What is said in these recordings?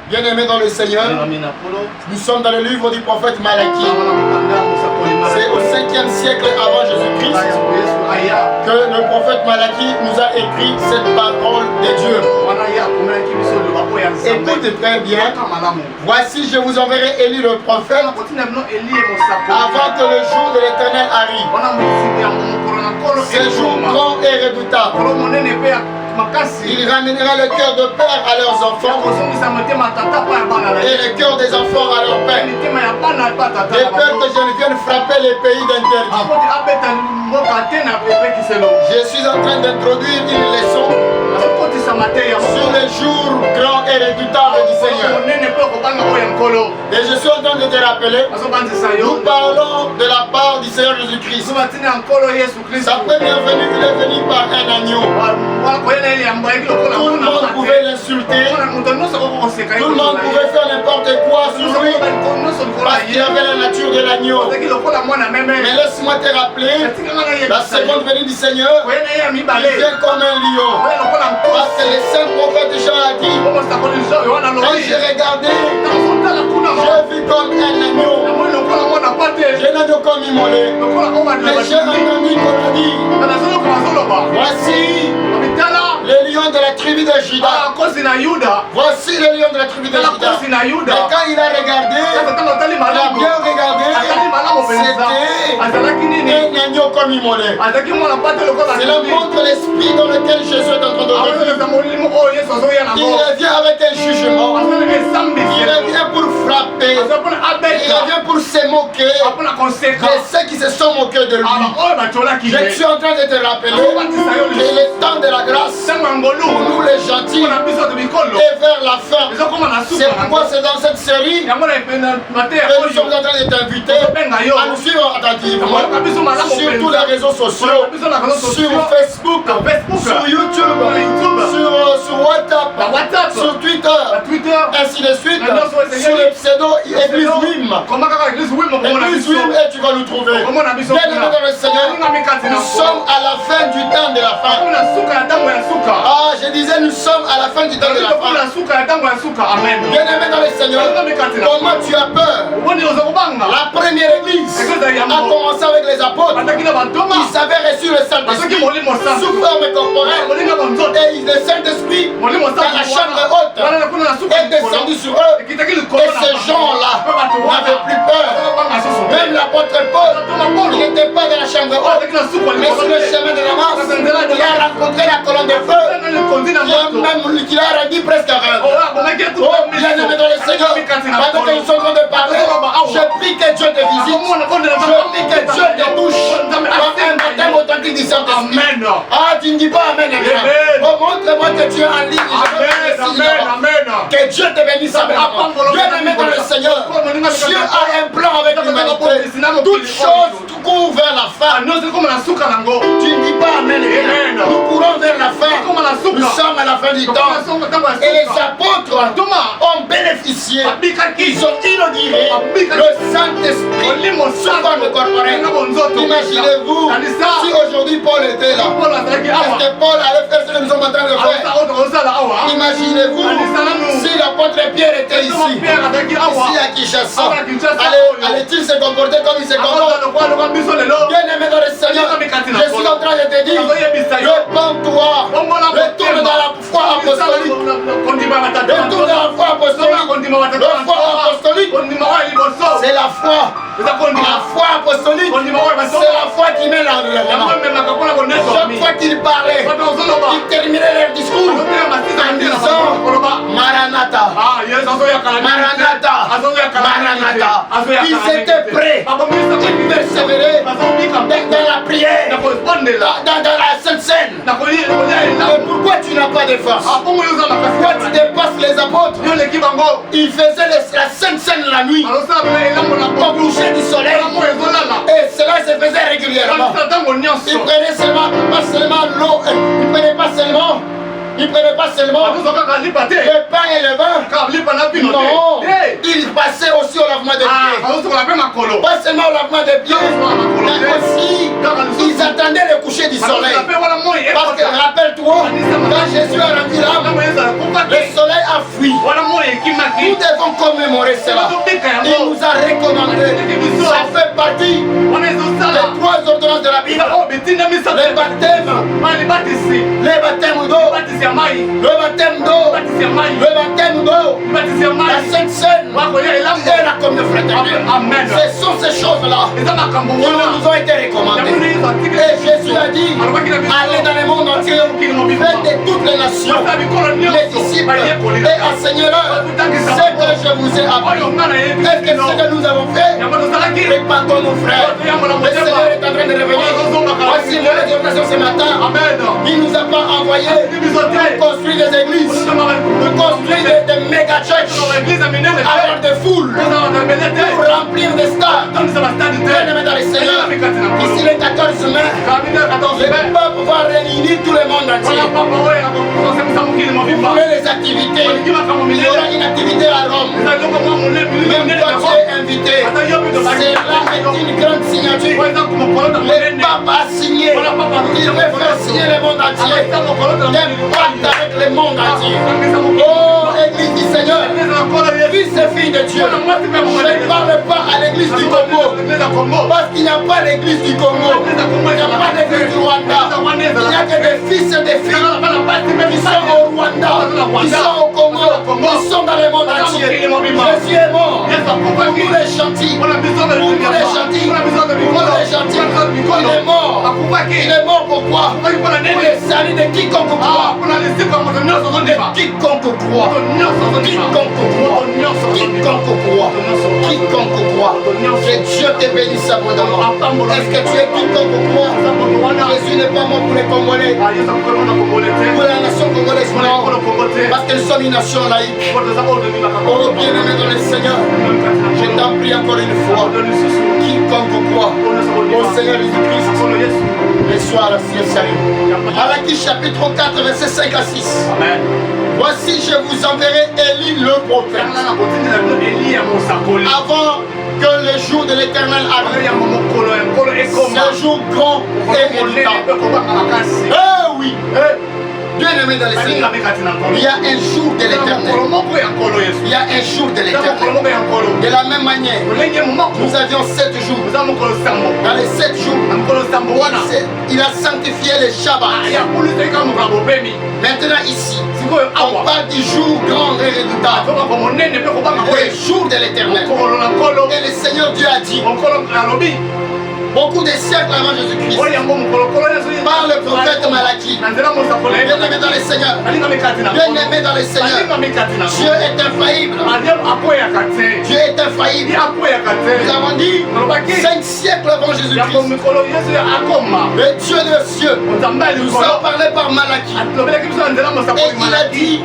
Bien-aimés dans le Seigneur, nous sommes dans le livre du prophète Malachie. C'est au 5e siècle avant Jésus-Christ que le prophète Malachie nous a écrit cette parole de Dieu. Écoutez très bien. Voici, je vous enverrai Élie le prophète avant que le jour de l'Éternel arrive. Ce jour grand et redoutable. Il ramènera le cœur de père à leurs enfants et le cœur des enfants à leur père. De peur que je ne vienne frapper les pays d'interdit. Je suis en train d'introduire une leçon sur les jours grands et redoutables du Seigneur. Et je suis en train de te rappeler, nous parlons de la part du Seigneur Jésus-Christ. Sa première venue, il est venu par un agneau. Tout le monde pouvait l'insulter. Tout le monde pouvait faire n'importe quoi sur lui parce qu'il avait la nature de l'agneau. Mais laisse-moi te rappeler, la seconde venue du Seigneur, il vient comme un lion. Parce que le saint prophète Jean a dit, quand j'ai regardé, j'ai vu comme un agneau. J'ai un agneau comme immolé. Mais j'ai entendu qu'on a dit, voici le lion de la tribu de Juda. Voici le lion de la tribu de Juda. Et quand il a regardé, il a bien regardé, c'était un agneau comme immolé. Cela montre l'esprit dans lequel Jésus est en train de revenir. Il revient avec un jugement. Il revient pour frapper. Il revient pour se moquer de ceux qui se sont moqués de lui. Je suis en train de te rappeler que le temps de la grâce pour nous les gentils et vers la fin. C'est pourquoi c'est dans cette série que nous sommes en train de t'inviter à nous suivre attentivement sur tous les réseaux sociaux, sur Facebook, sur YouTube, sur WhatsApp, sur Twitter, ainsi de suite, sur le pseudo Église Wim. Église Wim et tu vas nous trouver. Bien-aimés dans le Seigneur, nous sommes à la fin du temps de la fin. Ah, je disais, nous sommes à la fin du temps de la fin. Bien-aimé dans le Seigneur, comment tu as peur? La première église a commencé avec les apôtres. Ils avaient reçu le Saint-Esprit sous forme corporelle. Et le Saint-Esprit, dans la chambre haute, est descendu sur eux. Et ces gens-là n'avaient plus peur. Même l'apôtre Paul, il n'était pas dans la chambre haute, mais sur le chemin de Damas, il a rencontré la colonne de feu. Même qui l'a rendu presque aveugle. Oh, bien-aimé dans le Seigneur, pendant que nous sommes en train de parler, je prie que Dieu te visite. Je prie que Dieu te touche par un baptême authentique du Saint-Esprit. Ah, tu ne dis pas Amen. Oh, montre-moi que tu es en ligne. Amen. Que Dieu te bénisse. Bien-aimé dans le Seigneur, Dieu a un plan avec l'humanité. Toutes choses courent vers la fin. Tu ne dis pas Amen. Nous courons vers la fin. Nous sommes à la fin du temps. Et les apôtres ont bénéficié. Ils ont inauguré le Saint-Esprit sous forme corporelle. Imaginez-vous si aujourd'hui Paul était là. Est-ce que Paul allait faire ce que nous sommes en train de faire? Imaginez-vous si l'apôtre Pierre était ici. Ici à Kinshasa. Allait-il se comporter comme il se comporte? Bien-aimé dans le Seigneur, je suis en train de te dire, repens-toi, retourne dans la foi apostolique. Retourne dans la foi apostolique. La foi apostolique, c'est la foi. La foi apostolique, c'est la foi qui met l'environnement. Chaque fois qu'ils parlaient, ils terminaient leur discours en disant Maranatha. Maranatha. Maranatha. Ils étaient prêts. Ils persévéraient dans la prière, dans la Sainte Seine. Mais pourquoi tu n'as pas de force? Pourquoi tu dépasses les apôtres? Ils faisaient la Sainte Seine la nuit, au coucher du soleil, et cela se faisait régulièrement. Ils prenaient seulement, pas seulement l'eau, ils prenaient pas seulement le pain et le vin. Non, ils passaient aussi au lavement des pieds. Pas seulement au lavement des pieds, mais aussi ils attendaient le coucher du soleil. Parce que rappelle-toi, quand Jésus a rendu l'âme, le soleil a instruit. Nous devons commémorer cela. Il nous a recommandé. Ça fait partie des 3 ordonnances de la Bible. Le baptême. Le baptême d'eau. Le baptême d'eau. Le baptême d'eau. La Sainte Seine. Et la communion fraternelle. Ce sont ces choses-là qui nous ont été recommandées. Et Jésus a dit, allez dans le monde entier, faites de toutes les nations, les disciples, et enseignez-leur ce que je vous ai appris. Est-ce que ce que nous avons fait? Répandons nos frères. Le Seigneur est en train de revenir. Voici mon exhortation ce matin. Il ne nous a pas envoyés pour construire des églises, pour construire des méga churches, avoir des foules, pour remplir des stades. Bien-aimés dans le Seigneur, ici le 14 mai, le peuple va réunir tout le monde entier. Vous voulez les activités? Il y aura une activité à Rome. Même toi tu es invité. Cela est une grande signature. Le pape a signé. Il veut faire signer le monde entier. Des pactes avec le monde entier. Oh, Église du Seigneur, fils et filles de Dieu, je ne parle pas à l'église du Congo, parce qu'il n'y a pas l'église du Congo, il n'y a pas l'église du Rwanda, il n'y a que des fils et des filles qui sont au Rwanda, qui sont au Congo, qui sont dans le monde entier. Jésus est mort pour nous les gentils, pour nous les gentils, pour nous les gentils. Il est mort. Il est mort pourquoi? Pour le salut de quiconque croit. Quiconque croit. Quiconque croit. Que Dieu te bénisse abondamment. Est-ce que tu es quiconque croit? Jésus n'est pas mort pour les Congolais, pour la nation congolaise, non, parce que nous sommes une nation laïque. Oh bien-aimé dans le Seigneur, je t'en prie encore une fois, quiconque croit au Seigneur Jésus-Christ reçoit le ciel salut. Malachie chapitre 4 verset 5 à 6. Amen. Voici, je vous enverrai Élie le prophète, avant que le jour de l'Éternel arrive. Ce jour grand et redoutable. Eh oui. Bien-aimé dans le Seigneur, il y a un jour de l'Éternel. Il y a un jour de l'Éternel. De la même manière, nous avions 7 jours. Dans les 7 jours, il a sanctifié le Shabbat. Maintenant ici, on parle du jour grand et redoutable. Le jour de l'Éternel. Et le Seigneur Dieu a dit, beaucoup de siècles avant Jésus-Christ, par le prophète Malachie, bien-aimé dans le Seigneur, bien-aimé dans le Seigneur, Dieu est infaillible. Dieu est infaillible. Nous avons dit 5 siècles avant Jésus-Christ. Le Dieu des cieux nous a parlé par Malachie. Et il a dit,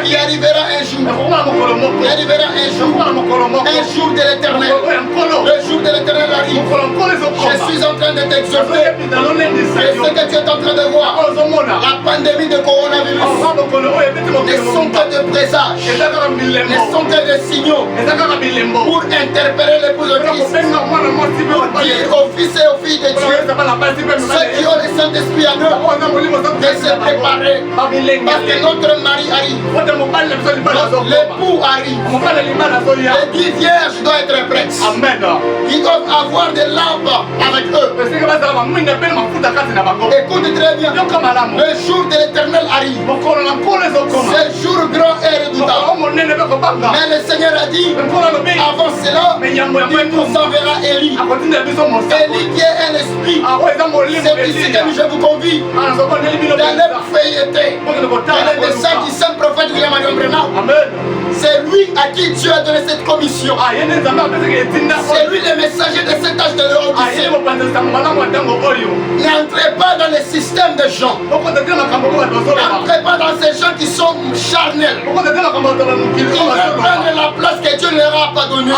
il arrivera un jour. Il arrivera un jour de l'Éternel. Le jour de l'Éternel arrive. Je suis en train de t'exhorter. Et ce que tu es en train de voir, la pandémie de coronavirus, ne sont que de présages, ne sont que des signaux pour interpeller l'épouse de Christ, pour dire aux fils et aux filles de Dieu, ceux qui ont le Saint-Esprit en eux, de se préparer, parce que notre mari arrive, l'époux arrive, les 10 vierges doivent être prêtes. Ils doivent avoir des lampes avec eux. Écoute très bien, le jour de l'Éternel arrive. C'est jour grand et redoutable. Mais le Seigneur a dit, avant cela, il nous enverra Élie. Élie qui est un esprit. C'est ici que je vous convie d'aller feuilleter le message du saint prophète William Branham. C'est lui à qui Dieu a donné cette commission. C'est lui le messager de cet âge de l'Odyssée. N'entrez pas dans le système de gens. N'entrez pas dans ces gens qui sont charnels. Ils veulent prendre la place que Dieu ne leur a pas donnée.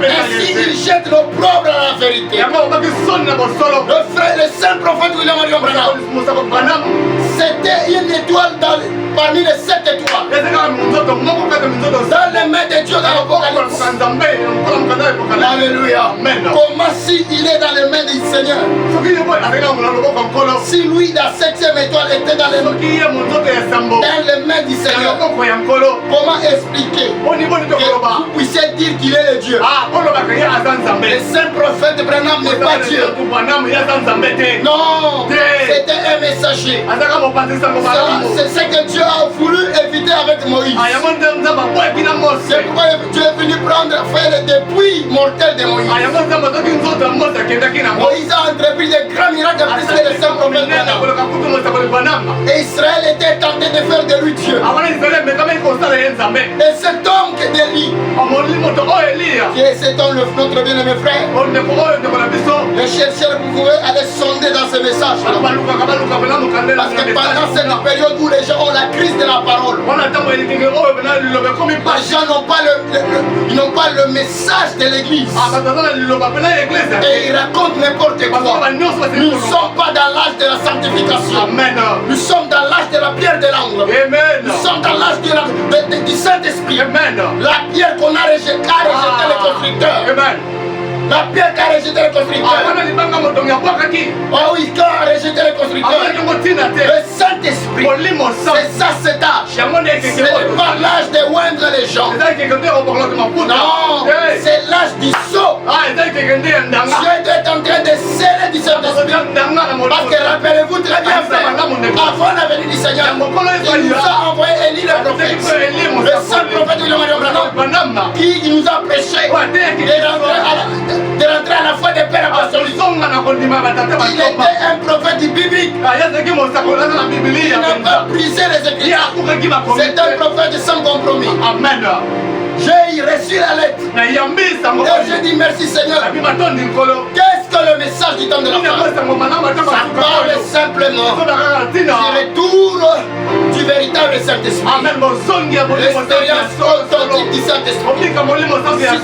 Ainsi, ils jettent l'opprobre à la vérité. Le saint prophète William Branham, c'était une étoile dans parmi les 7 étoiles. Dans les mains de Dieu dans l'Apocalypse. Alléluia. Comment s'il est dans les mains du Seigneur? Si lui, la 7e étoile, était dans les mains du Seigneur, comment expliquer que vous puissiez dire qu'il est le Dieu? Le saint prophète Branham n'est pas Dieu. Non, c'était un messager. C'est ce que Dieu a voulu éviter avec Moïse. C'est pourquoi Dieu est venu prendre faire le dépouille mortel de Moïse. Moïse a entrepris de grands miracles plus que le saint prophète Branham. Et Israël était tenté de faire de lui Dieu. Et cet homme d'Élie, qui est cet homme, notre bien-aimé frère, les chercheurs, vous pouvez aller sonder dans ce message. Parce que pendant cette période où les gens ont la crise de la parole, les gens n'ont pas le message de l'église. Et ils racontent n'importe quoi. Nous ne sommes pas dans l'âge de la sanctification. Nous sommes dans l'âge de la pierre de l'angle. Nous sommes dans l'âge du Saint-Esprit. La pierre qu'on a rejetée le constructeur. La pierre qu'a rejeté le constructeur. Oh oui, quand a rejeté le constructeur. Le Saint-Esprit. C'est ça cet âge. Ce n'est pas l'âge de oindre les gens. Non, c'est l'âge du sceau. Dieu est en train de sceller du Saint-Esprit. Parce que rappelez-vous très bien, frère, avant la venue du Seigneur, il nous a envoyé Élie le prophète. Le saint prophète William Branham, qui nous a prêché de rentrer à la foi des pères apostoliques. Il était un prophète biblique. Il n'a pas brisé les Écritures. C'est un prophète sans compromis. Amen. J'ai reçu la lettre. Et j'ai dit merci Seigneur. Qu'est-ce que le message du temps de la fin? Ça parle simplement du retour du véritable Saint-Esprit. L'expérience authentique du Saint-Esprit. Si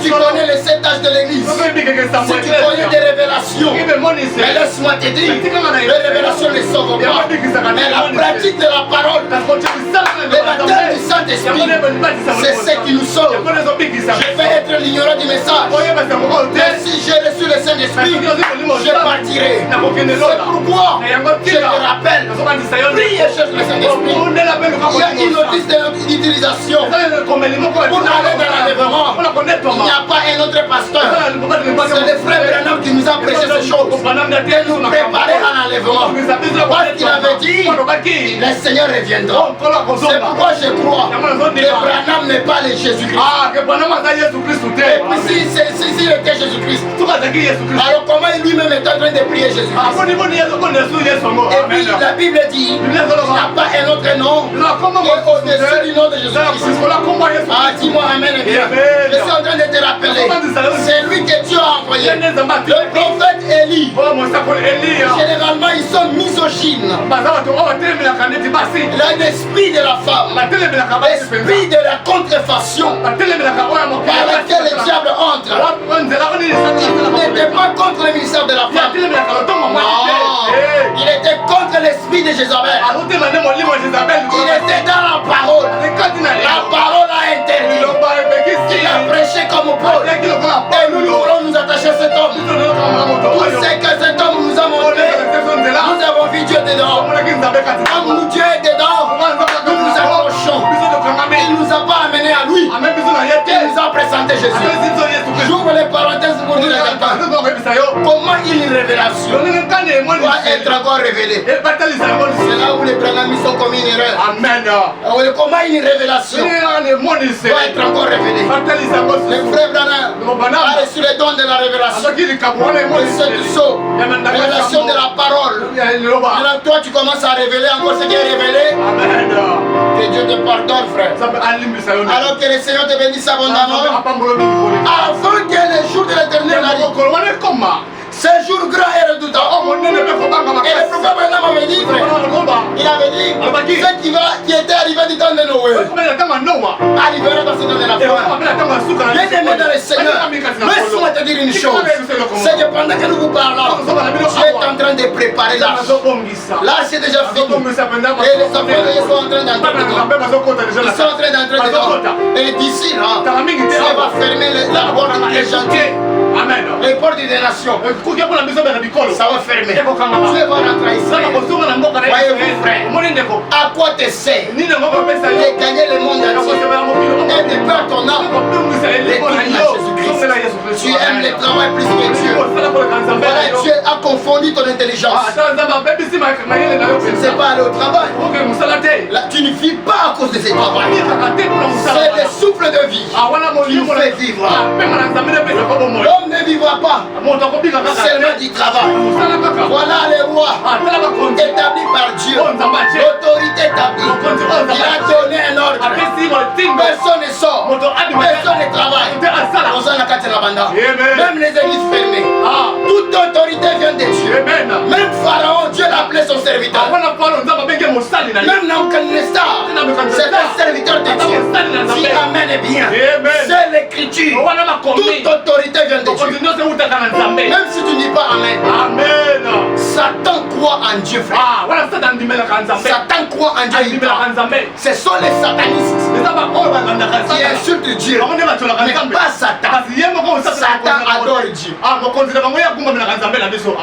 tu connais les 7 âges de l'Église, si tu connais des révélations, mais laisse-moi te dire, les révélations ne sauvent pas. Mais la pratique de la parole, le baptême du Saint-Esprit, c'est ce qui nous sauve. Je vais être l'ignorant du message. Mais si j'ai reçu le Saint-Esprit, je partirai. C'est pourquoi je te rappelle, prie et cherche le Saint-Esprit. Il y a une notice d'utilisation pour aller dans l'enlèvement. Il n'y a pas un autre pasteur. C'est le frère Branham qui nous a prêché ces choses. De nous préparer à l'enlèvement. Parce qu'il avait dit, les seigneurs reviendront. C'est pourquoi je crois que Branham n'est pas le Jésus-Christ. Et puis s'il était Jésus-Christ, alors comment lui-même est en train de prier Jésus-Christ? Et puis la Bible dit, il n'y a pas un autre nom au-dessus du nom de Jésus-Christ. Ah, dis-moi amen. Je suis en train de te rappeler, c'est lui que Dieu a envoyé. Le prophète Élie, généralement ils sont misogynes. Il a l'esprit de la femme, l'esprit de la contrefaçon par laquelle le diable entre. Il n'était pas contre le ministère de la femme. Non, il était contre l'esprit de Jézabel. Il était dans la parole. La parole a interdit. Il a prêché comme Paul. Et nous voulons nous attacher à cet homme. Tout ce que cet homme nous a montré, nous avons vu Dieu dedans. Comme Dieu est dedans, nous nous accrochons. Il ne nous a pas amenés à lui. Il nous a présenté Jésus. J'ouvre les parenthèses pour dire à quelqu'un comment une révélation doit être encore révélée. C'est là où les Branham sont commis une erreur. Amen. Comment une révélation doit être encore révélée. Le frère Branham a reçu le don de la révélation. C'est du sceau. Révélation de la parole. Maintenant toi tu commences à révéler encore ce qui est révélé. Amen. Que Dieu te pardonne frère. Alors que le Seigneur te bénisse abondamment. Avant que le jour de l'éternel arrive. Ce jour grand et redoutable. Et le prophète Branham avait dit, il avait dit, ce qui était arrivé du temps de Noé arrivera dans ce temps de la fin. Bien aimé dans le Seigneur, laisse-moi te dire une chose. C'est que pendant que nous vous parlons, tu es en train de préparer l'arche. L'arche est déjà fini. Et les enfants sont en train d'entrer dedans. Ils sont en train d'entrer dedans. Et d'ici là, Dieu va fermer la porte des gentils. Amen. Les portes des nations. Ça va fermer. Dieu va rentrer ici. Voyez-vous, frère, à quoi te sert de gagner le monde entier et de perdre ton âme et de Jésus-Christ? Tu aimes le travail plus que Dieu. Voilà, Dieu a confondu ton intelligence. Tu ne sais pas aller au travail. Là, tu ne vis pas à cause de ce travail. C'est le souffle de vie qui nous fait vivre. L'homme ne vivra pas seulement du travail. Voilà les rois établis par Dieu. L'autorité établie. Il a donné un ordre. Personne ne sort. Personne ne travaille. Même les églises fermées. Toute autorité vient de Dieu. Même Pharaon, Dieu l'a appelé son serviteur. Même Nabucodonosor, c'est un serviteur de Dieu. Si Amen est bien. C'est l'écriture. Toute autorité vient de Dieu. Même si tu ne dis pas Amen. Satan croit en Dieu, frère. Satan croit en Dieu. Ce sont les satanistes qui insultent Dieu, mais pas Satan. Satan adore Dieu.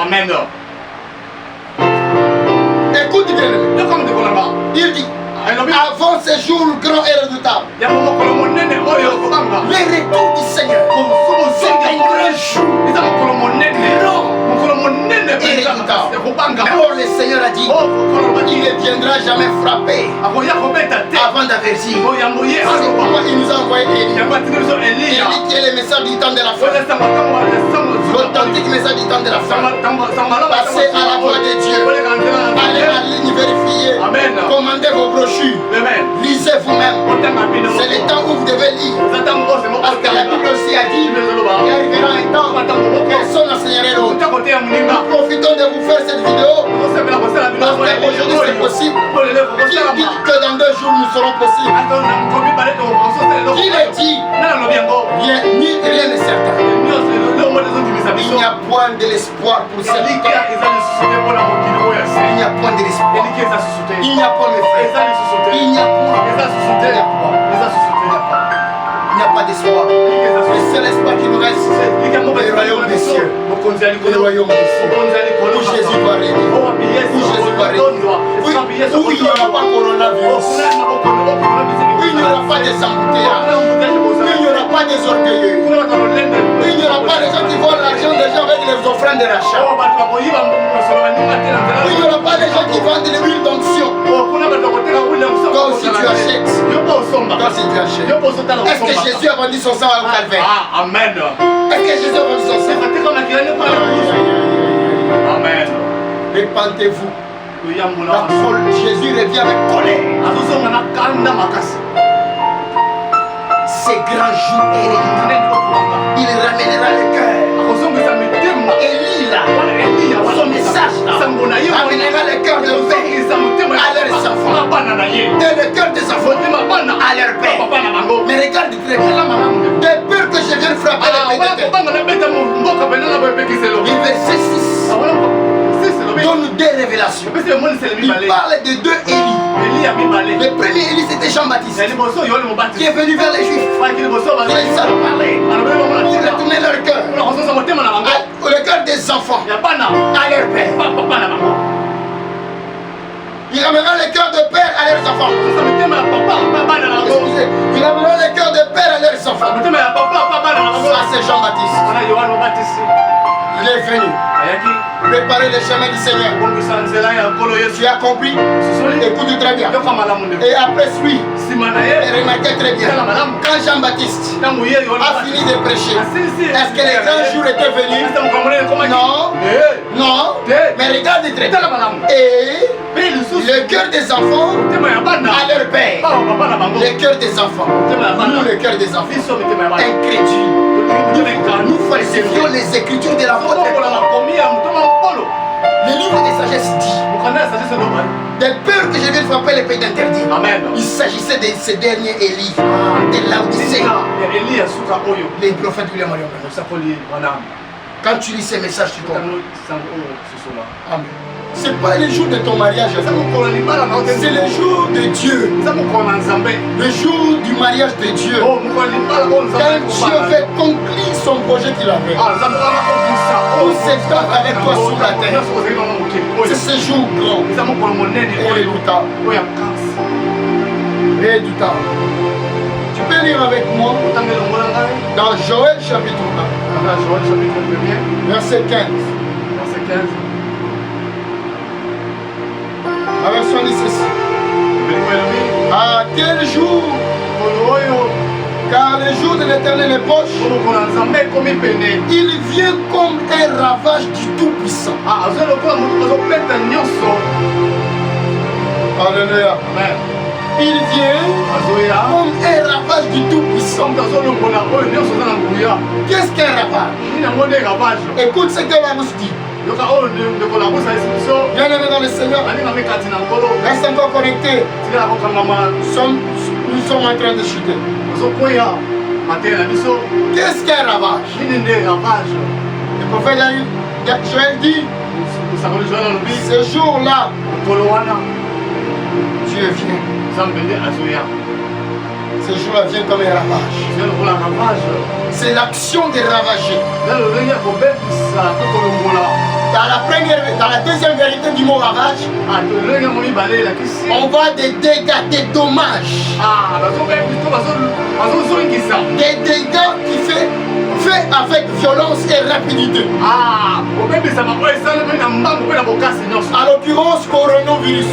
Amen. Écoute bien. Il dit, avant ce jour grand et redoutable, le retour du Seigneur, c'est un grand jour. Alors le Seigneur a dit, il ne viendra jamais frapper avant d'avertir. C'est pourquoi il nous a envoyé Élie. Élie qui est le message du temps de la fin. L'authentique message du temps de la fin. Passez à la voix de Dieu. Allez à ligne vérifier. Commandez vos brochures. Lisez vous-même. C'est le temps où vous devez lire. Parce que la Bible aussi a dit, il arrivera un temps où personne n'enseignerait l'autre. Nous profitons de vous faire cette vidéo parce qu'aujourd'hui c'est possible. Qui dit que dans 2 jours nous serons possibles? Qui le dit? Rien n'est certain. Il n'y a point de l'espoir pour cette terre. Il n'y a point de l'espoir. Il n'y a pas mes frères. Il n'y a point. Il n'y a pas d'espoir. Le seul espoir qui nous reste, c'est le royaume des cieux. Le royaume des cieux. Où Jésus va régner. Où Jésus va régner. Où il n'y aura pas coronavirus. Où il n'y aura pas des embouteillages. Où il n'y aura pas des orgueilleux. Où il n'y aura pas des gens qui volent l'argent des gens avec les offrandes de rachat. Où il n'y aura pas des gens qui vendent de l'huile d'onction. Toi aussi tu achètes. Toi aussi tu achètes. Est-ce que Jésus a vendu son sang au calvaire? Amen. Est-ce que Jésus a vendu son sang? Amen. Répentez-vous. Jésus revient avec colère. Ces grands jours il ramènera le cœur. Élie là, son message là, ramènera le cœur de père à leurs enfants et le cœur des enfants à leur père. Mais regarde très bien, de peur que je vienne frapper les verset 6 donne 2 révélations. Il parle de 2 Élie. Le premier Élie c'était Jean-Baptiste qui est venu vers les Juifs. Il les a parlé pour retourner leur cœur, le cœur des enfants à leur père. Il ramènera le cœur de père à leurs enfants. Excusez, il ramènera le cœur de père à leurs enfants. Ça c'est Jean-Baptiste. Il est venu préparer le chemin du Seigneur. Tu as compris? Écoute très bien. Et après lui, remarquez très bien. Quand Jean-Baptiste a fini de prêcher, est-ce que les grands jours étaient venus? Non. Non. Mais regarde très bien. Et le cœur des enfants à leur père. Le cœur des enfants. Nous, le cœur des enfants. Incrédule. Nous falsifions les écritures de l'apôtre Le livre de sagesse dit des peurs que je viens de frapper les pays d'interdit. Il s'agissait de ces derniers Élie, de Laodicée, les prophètes William Marion. Quand tu lis ces messages, tu comprends. Amen. Ce n'est pas le jour de ton mariage, c'est le jour de Dieu. Le jour du mariage de Dieu. Quand Dieu veut conclure son projet qu'il avait. Pour s'étendre avec toi sur la terre. C'est ce jour grand. Et redoutable. Redoutable. Tu peux lire avec moi dans Joël chapitre 1. Verset 15. La version dit ceci. À quel jour? Car le jour de l'Éternel est proche. Il vient comme un ravage du Tout-Puissant. Alléluia. Il vient comme un ravage du Tout-Puissant. Qu'est-ce qu'un ravage? Écoute ce que la Bible dit. Bien-aimé dans le Seigneur, reste encore connecté. Nous sommes en train de chuter. Qu'est-ce qu'un ravage? Le prophète Joël dit, ce jour-là, Dieu vient. Ce jour-là vient comme un ravage. C'est l'action de ravager. Dans la deuxième vérité du mot ravage, on voit des dégâts, des dommages. Des dégâts qui fait avec violence et rapidité. En l'occurrence, coronavirus.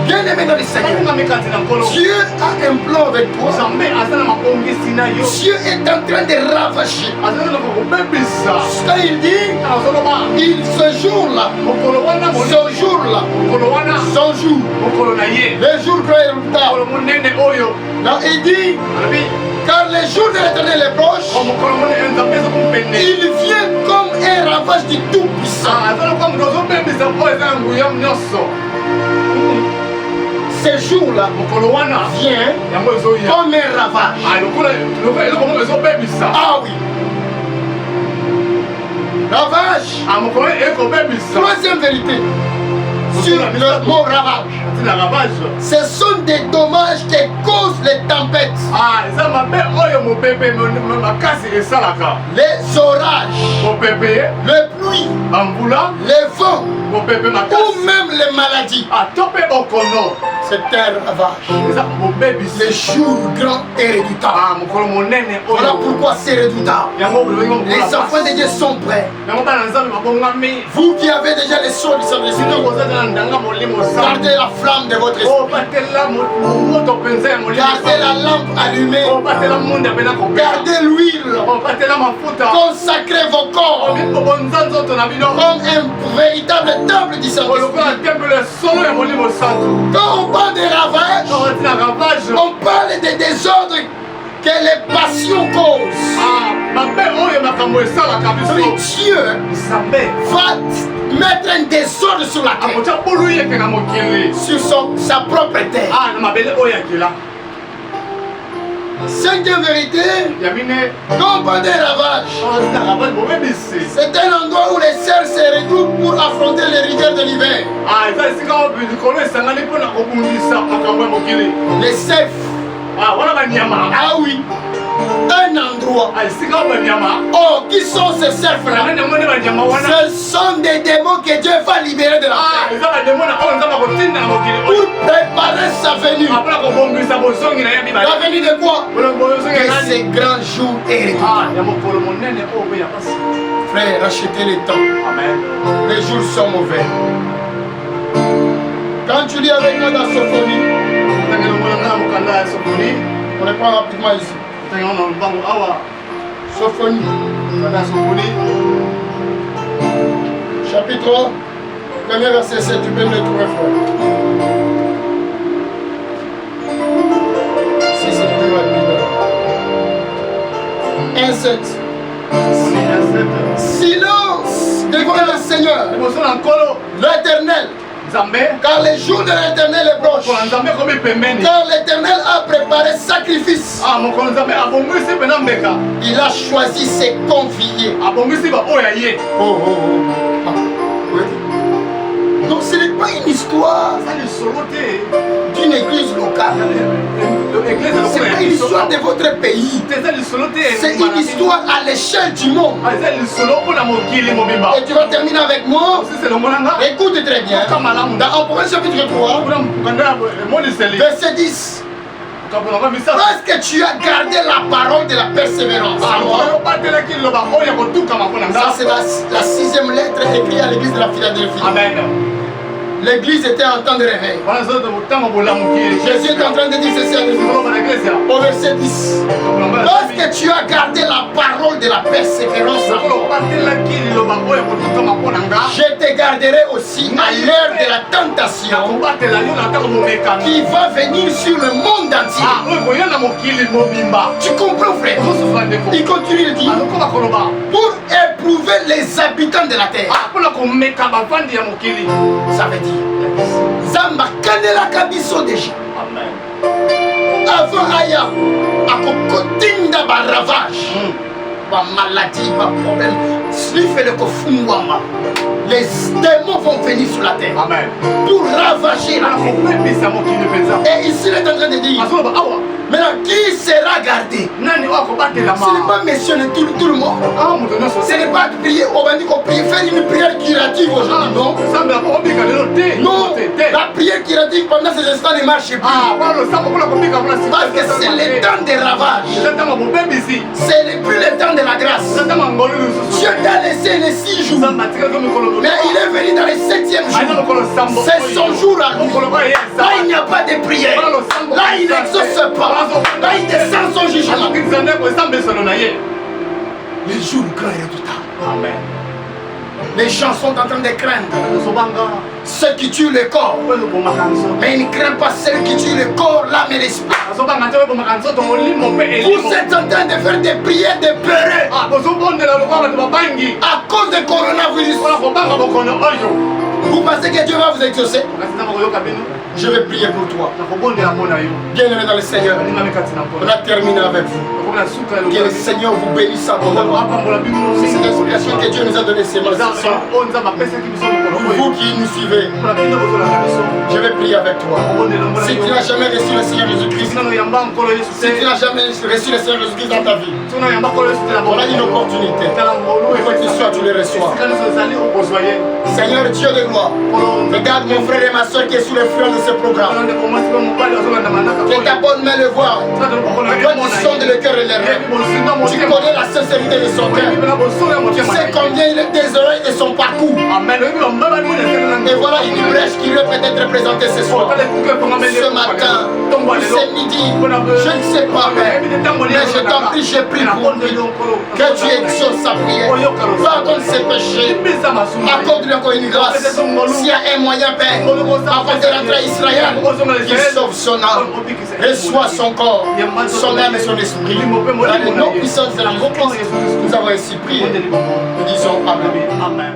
Bien aimé dans le Seigneur, Dieu a un plan avec toi. Dieu est en train de ravager. Quand il dit, ce jour-là, son jour, le jour grand et redoutable. Là, il dit, car le jour de l'Éternel est proche, il vient comme un ravage du Tout-Puissant. Ce jour-là vient comme un ravage. Ah oui. Ravage. Troisième vérité sur le mot ravage. Ce sont des dommages qui causent les tempêtes. Les orages, le pluie, les vents, ou même les maladies. C'est un ravage. Les jours grands et redoutables. Voilà pourquoi c'est redoutable. Les enfants de Dieu sont prêts. Vous qui avez déjà les sceaux du Saint-Esprit, gardez la flamme de votre esprit. Gardez la lampe allumée. Gardez l'huile. Consacrez vos corps comme un véritable temple du Saint-Esprit. Quand on parle de ravage, on parle des désordres que les passions causent. Dieu va mettre un désordre sur la terre, sur sa propre terre. Cinquième vérité, quand on parle de ravage, c'est un endroit où les cerfs se regroupent pour affronter les rigueurs de l'hiver. Les cerfs. Ah oui. Un endroit. Oh, qui sont ces cerfs-là? Ce sont des démons que Dieu va libérer de la terre pour préparer sa venue. La venue de quoi? Que ces grands jours héritent. Frère, rachetez les temps. Les jours sont mauvais. Quand tu lis avec moi dans Sophonie, on les prend rapidement ici. Sophonie. Chapitre 3, premier verset 7, tu peux me le trouver frère. Si c'est plus rapide. 1, 7. Silence devant le Seigneur, l'Éternel. Car les jours de l'Éternel est proche. Car l'Éternel a préparé sacrifice. Il a choisi ses conviés. Donc ce n'est pas une histoire d'une église locale. Ce n'est pas une histoire de votre pays. C'est une histoire à l'échelle du monde. Et tu vas terminer avec moi. Écoute très bien. Dans Proverbe chapitre 3, verset 10. Parce que tu as gardé la parole de la persévérance. Ça c'est la 6e lettre écrite à l'église de la Philadelphie. Amen. L'église était en temps de réveil. Jésus est en train de dire ceci à l'église. Au verset 10. Parce que tu as gardé la parole de la persévérance, je te garderai aussi à l'heure de la tentation qui va venir sur le monde entier. Tu comprends, frère? Il continue de dire pour éprouver les habitants de la terre. Ça veut dire Zamba kanelaka biso déjà. Avant aya akokotinda ba ravage, ba maladie, ba problème, fait le kofungwama. Les démons vont venir sur la terre. Amen. Pour ravager la terre. Et ici il est en train de dire maintenant qui sera gardé? Ce n'est pas mentionner tout le monde. Ce n'est pas prier, on va dire qu'on prie, faire une prière curative aujourd'hui, non? Non, la prière curative pendant ces instants ne marche plus. Parce que c'est le temps des ravages. Ce n'est plus le temps de la grâce. Dieu t'a laissé les 6 jours. Mais il est venu dans les 7e jour. C'est son jour à lui. Là il n'y a pas de prière. Là il n'exauce pas. Là il descend son jugement. Les jours grands et redoutables. Amen. Les gens sont en train de craindre ceux qui tuent le corps. Mais ils ne craignent pas ceux qui tuent le corps, l'âme et l'esprit. Vous êtes en train de faire des prières de pleurer à cause du coronavirus. Vous pensez que Dieu va vous exaucer? Je vais prier pour toi. Bien-aimé dans le Seigneur, on a terminé avec vous. Que le Seigneur vous bénisse abondamment. C'est cette inspiration que Dieu nous a donnée ces matins. Vous qui nous suivez, je vais prier avec toi. Si tu n'as jamais reçu le Seigneur Jésus-Christ, si tu n'as jamais reçu le Seigneur Jésus-Christ dans ta vie, voilà une opportunité. Quoi que tu sois, tu le reçois. Seigneur Dieu de gloire, regarde mon frère et ma soeur qui est sous le flanc de ce programme. Que ta bonne main le voit. Toi qui sondes le cœur et les rêves. Tu connais la sincérité de son cœur. Tu sais combien il est désolé de son parcours. Et voilà une brèche qui lui peut être présentée ce soir. Ce matin, ce midi, je ne sais pas, mais je t'en prie, je prie pour lui. Que tu exauces sa prière. Pardonne ses péchés. Accorde-lui encore une grâce. S'il y a un moyen, Père, avant de rentrer à Israël, qu'il sauve son âme, reçoit son corps, son âme et son esprit. Dans le nom puissant de la Christ, nous avons ainsi prié. Nous disons Amen. Amen.